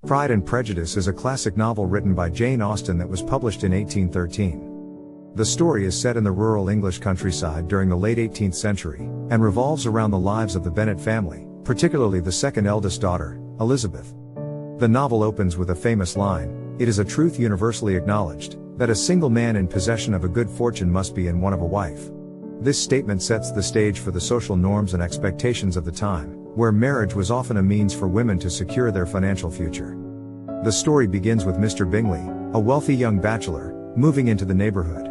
Pride and Prejudice is a classic novel written by Jane Austen that was published in 1813. The story is set in the rural English countryside during the late 18th century, and revolves around the lives of the Bennet family, particularly the second eldest daughter, Elizabeth. The novel opens with a famous line: "It is a truth universally acknowledged, that a single man in possession of a good fortune must be in want of a wife." This statement sets the stage for the social norms and expectations of the time, where marriage was often a means for women to secure their financial future. The story begins with Mr. Bingley, a wealthy young bachelor, moving into the neighborhood.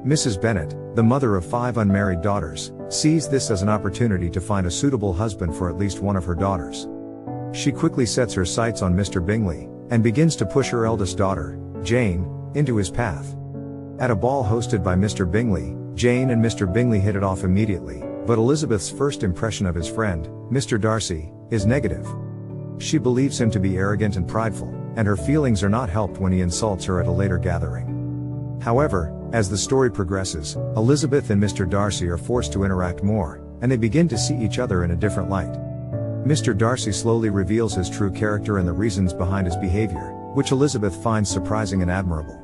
Mrs. Bennet, the mother of 5 unmarried daughters, sees this as an opportunity to find a suitable husband for at least one of her daughters. She quickly sets her sights on Mr. Bingley, and begins to push her eldest daughter, Jane, into his path. At a ball hosted by Mr. Bingley, Jane and Mr. Bingley hit it off immediately, but Elizabeth's first impression of his friend, Mr. Darcy, is negative. She believes him to be arrogant and prideful, and her feelings are not helped when he insults her at a later gathering. However, as the story progresses, Elizabeth and Mr. Darcy are forced to interact more, and they begin to see each other in a different light. Mr. Darcy slowly reveals his true character and the reasons behind his behavior, which Elizabeth finds surprising and admirable.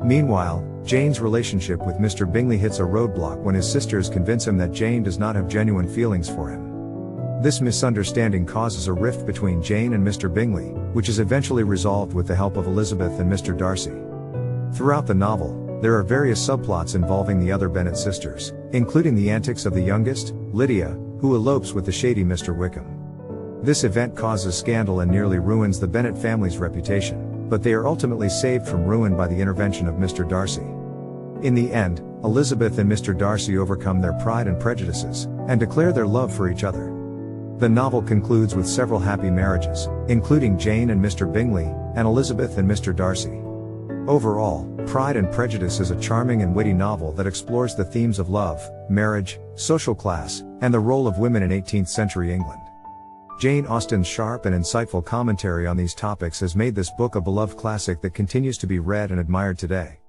Meanwhile, Jane's relationship with Mr. Bingley hits a roadblock when his sisters convince him that Jane does not have genuine feelings for him. This misunderstanding causes a rift between Jane and Mr. Bingley, which is eventually resolved with the help of Elizabeth and Mr. Darcy. Throughout the novel, there are various subplots involving the other Bennet sisters, including the antics of the youngest, Lydia, who elopes with the shady Mr. Wickham. This event causes scandal and nearly ruins the Bennet family's reputation, but they are ultimately saved from ruin by the intervention of Mr. Darcy. In the end, Elizabeth and Mr. Darcy overcome their pride and prejudices, and declare their love for each other. The novel concludes with several happy marriages, including Jane and Mr. Bingley, and Elizabeth and Mr. Darcy. Overall, Pride and Prejudice is a charming and witty novel that explores the themes of love, marriage, social class, and the role of women in 18th century England. Jane Austen's sharp and insightful commentary on these topics has made this book a beloved classic that continues to be read and admired today.